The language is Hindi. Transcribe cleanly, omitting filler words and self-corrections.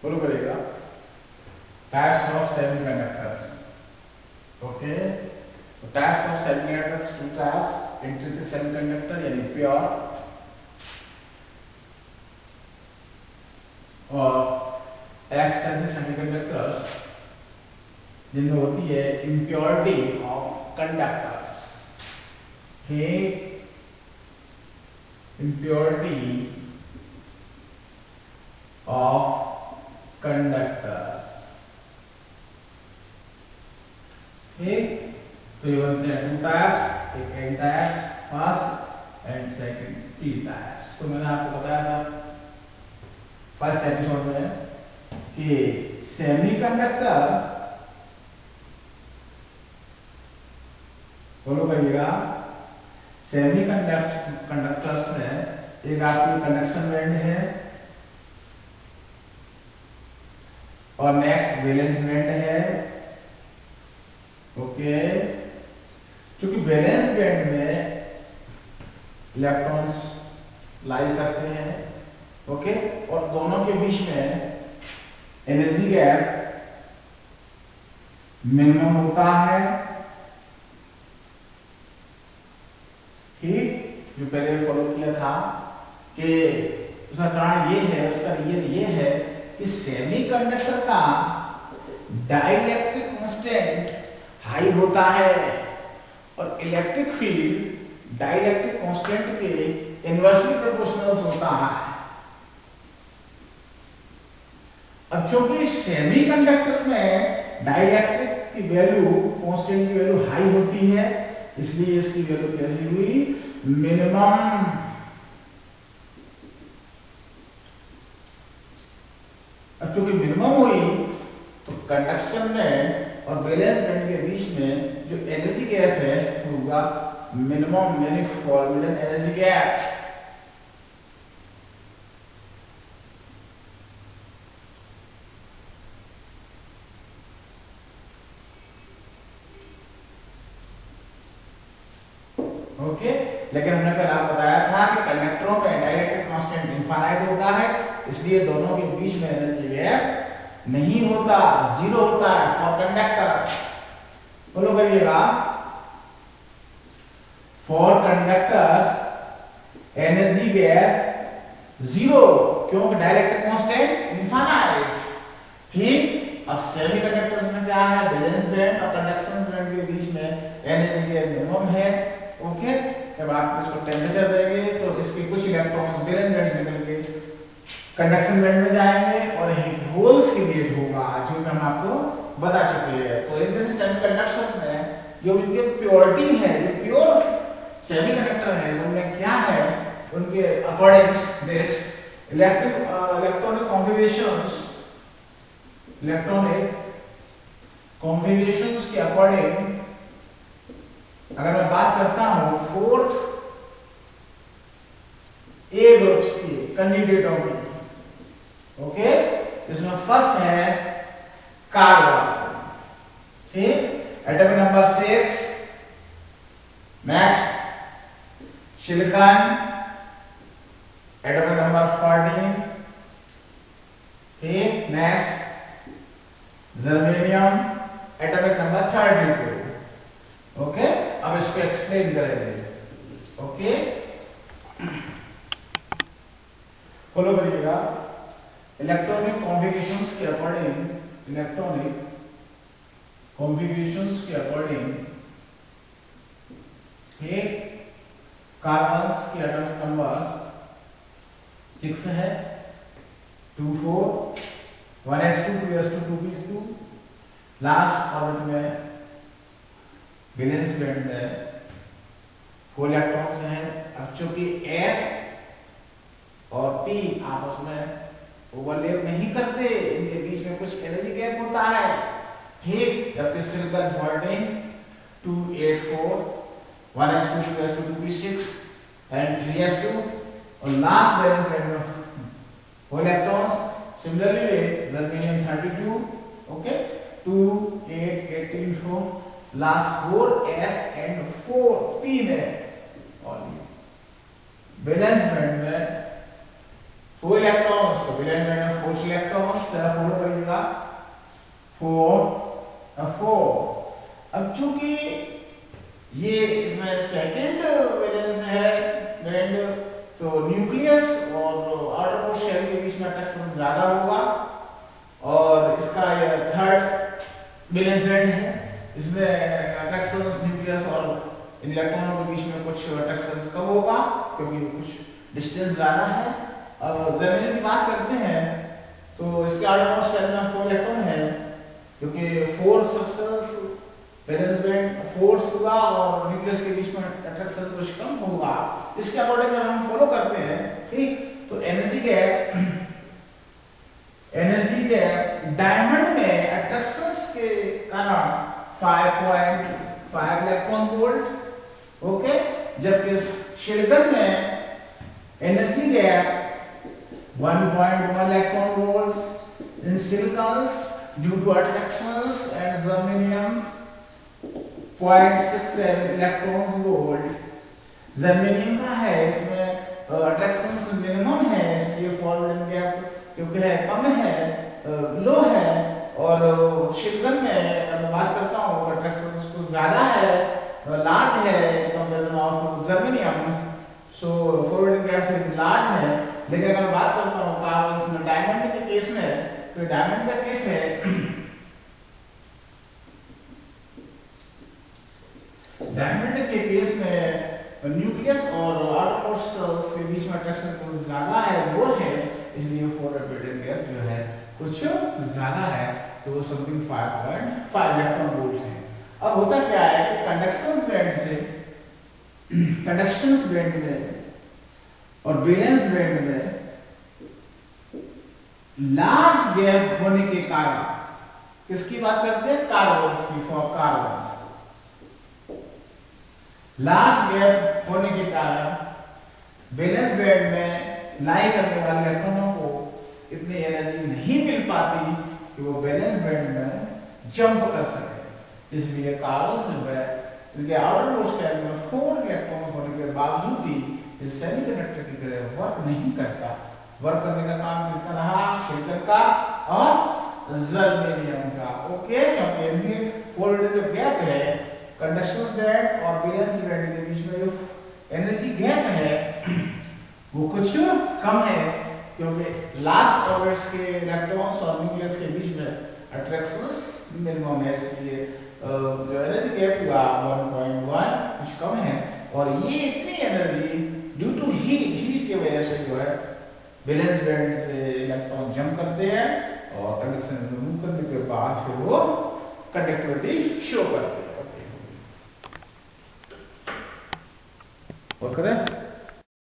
फॉलो करिएगा। Types of semiconductors. ओके, तो types of semiconductors, two types, intrinsic semiconductor यानी प्योर और एक्सट्रिंसिक सेमीकंडक्टर्स जिनमें होती है impurity of conductors. Impurity of conductors. ठीक, तो ये बनते हैं टू टाइप्स, एक N types, first and second T types. तो मैंने आपको बताया था फर्स्ट एपिसोड में कि सेमीकंडक्टर, बोलो करिएगा, सेमीकंडक्टर्स में एक आपकी कंडक्शन बैंड है और नेक्स्ट वैलेंस बैंड है। ओके, क्योंकि वैलेंस बैंड में इलेक्ट्रॉन्स लाई करते हैं। ओके, और दोनों के बीच में एनर्जी गैप मिनिमम होता है। ठीक, जो पहले फॉलो किया था कि उसका कारण ये है, उसका रीजन ये है कि सेमीकंडक्टर का डाइलेक्ट्रिक कांस्टेंट हाई होता है और इलेक्ट्रिक फील्ड डाइलेक्ट्रिक कांस्टेंट के इनवर्सली प्रोपोर्शनल होता है। अब चूंकि सेमीकंडक्टर में डाइलेक्ट्रिक की वैल्यू, कांस्टेंट की वैल्यू हाई होती है, इसलिए इसकी वैल्यू कैसी हुई, मिनिमम। अब क्योंकि मिनिमम हुई तो कंडक्शन में और वैलेंस बैंड के बीच में जो एनर्जी गैप है होगा मिनिमम, यानी फॉर्मूलन एनर्जी गैप। ओके, लेकिन हमने कल आपको बताया था कि कंडक्टरों में डाइलेक्ट्रिक कांस्टेंट इनफाइनाइट होता है, इसलिए दोनों के बीच में एनर्जी गैप नहीं होता, जीरो होता है फॉर कंडक्टर। फॉलो करिएगा, for conductors energy gap zero, क्योंकि डाइलेक्ट्रिक कांस्टेंट इनफाइनाइट। ठीक, अब सेमीकंडक्टर्स में क्या है, वैलेंस बैंड और कंडक्शन बैंड के बीच में एनर्जी गैप मिनिमम है। ओके, जब आप इसको टेम्परेचर देंगे तो इसके कुछ इलेक्ट्रॉन्स वैलेंस बैंड से निकल के कंडक्शन बैंड में जाएंगे और एक होल्स क्रिएट होगा, जो हम आपको बता चुके हैं। तो इन सेमीकंडक्टर्स में जो इनके प्योरिटी है, जो प्योर सेमीकंडक्टर है, उनमें क्या है, उनके अकॉर्डिंग दिस इलेक्ट्रॉनिक कॉन्फ़िगरेशंस के अकॉर्डिंग अगर मैं बात करता हूं फोर्थ ए ग्रुप्स की कैंडिडेटों की। ओके, इसमें फर्स्ट है कार्बन। ठीक, atomic number 6, next silicon, atomic number 14। ठीक, next germanium, atomic number 32। Okay, अब इसको एक्सप्लेन करेंगे। ओके, फॉलो करिएगा, इलेक्ट्रॉनिक कॉन्फ़िगरेशंस के अकॉर्डिंग ठीक, कार्बन्स के एटॉमिक नंबर्स 6 है, 2 4, 1s2 2s2 2p2। Last orbit में वैलेंस बैंड में 4 इलेक्ट्रॉन्स हैं। अब चूंकि s और p आपस में ओवरलैप नहीं करते, इनके बीच में कुछ एनर्जी गैप होता है। ठीक, जबकि silicon 14 2 8 4, 1s2 2s2 2p6 and 3s2 और लास्ट वैलेंस बैंड में 4 electrons. Similarly germanium 32। Okay, 2 8 18 4, last 4s and 4p में और वैलेंस बैंड में 4 इलेक्ट्रॉन्स, तो वैलेंस बैंड में 4 इलेक्ट्रॉन्स, 4 4 अब चूंकि ये इसमें सेकंड वैलेंस है बैंड, तो न्यूक्लियस और आउटरमोस्ट शेल के बीच में अट्रैक्शन ज्यादा होगा, और इसका ये थर्ड वैलेंस बैंड है, इसमें अट्रैक्शन न्यूक्लियस और इलेक्ट्रॉनों के बीच में कुछ अट्रैक्शन कम होगा क्योंकि कुछ डिस्टेंस ज्यादा है। अब जर्मेनियम की बात करते हैं तो इसके आउटरमोस्ट शेल में 4 इलेक्ट्रॉन है, क्योंकि 4 सब्सटेंस वैलेंस बैंड फोर्स होगा और न्यूक्लियस के बीच में अट्रैक्शन कुछ कम होगा। इसके अकॉर्डिंग अगर हम फॉलो करते हैं, ठीक, तो एनर्जी गैप डायमंड में अट्रैक्शंस के कारण 5.5 इलेक्ट्रॉन वोल्ट, ओके, जबकि सिलिकॉन में energy gap 1.1 electron volts in silicons due to attractions, and germanium 0.67 electrons volt। Germanium का है, इसमें अट्रैक्शंस मिनिमम है, इसलिए फॉरवर्ड गैप क्योंकि है कम है, लो है, और सिलिकॉन में मैं बात करता हूँ अट्रैक्शंस कुछ ज्यादा है, लार्ज है comparison of germanium, so forward gap is large है। लेकिन अगर बात करता हूँ कार्बन में डायमंड के केस में, तो डायमंड का केस है डायमंड के केस में न्यूक्लियस और आउटरमोस्ट शेल्स के बीच में अट्रैक्शन कुछ ज्यादा है, वो है, इसलिए फॉरवर्ड गैप जो है कुछ ज्यादा है, तो समथिंग 5.5 इलेक्ट्रॉन वोल्ट है। अब होता क्या है कि कंडक्शंस बैंड में और वैलेंस बैंड में लार्ज गैप होने के कारण, किसकी बात करते हैं, कार्बन्स की, फॉर कार्बन्स, लार्ज गैप होने के कारण वैलेंस बैंड में लाई करने वाले इलेक्ट्रॉनों को इतनी एनर्जी नहीं मिल पाती कि वो वैलेंस बैंड में जंप कर सके, इसलिए कार्बन जो है इनके आउटरमोस्ट शेल में 4 इलेक्ट्रॉन होने के बावजूद भी इस सेमीकंडक्टर की तरह वर्क नहीं करता। वर्क करने का काम किसका रहा, सिलिकॉन का और जर्मेनियम का, ओके, क्योंकि इनमें फॉरवर्ड जो गैप है कंडक्शन बैंड और वैलेंस बैंड के बीच में जो एनर्जी गैप है वो कुछ कम है, क्योंकि लास्ट ऑर्बिट्स के इलेक्ट्रॉन्स और न्यूक्लियस के बीच में अट्रैक्शंस मिनिमम है, इसलिए जो एनर्जी गैप हुआ 1.1 कुछ कम है, और ये इतनी एनर्जी ड्यू टू हीट की वजह से जो है वैलेंस बैंड से इलेक्ट्रॉन जंप करते हैं और कंडक्शन रिमूव करने के बाद फिर वो कंडक्टिविटी शो करते हैं। ओके,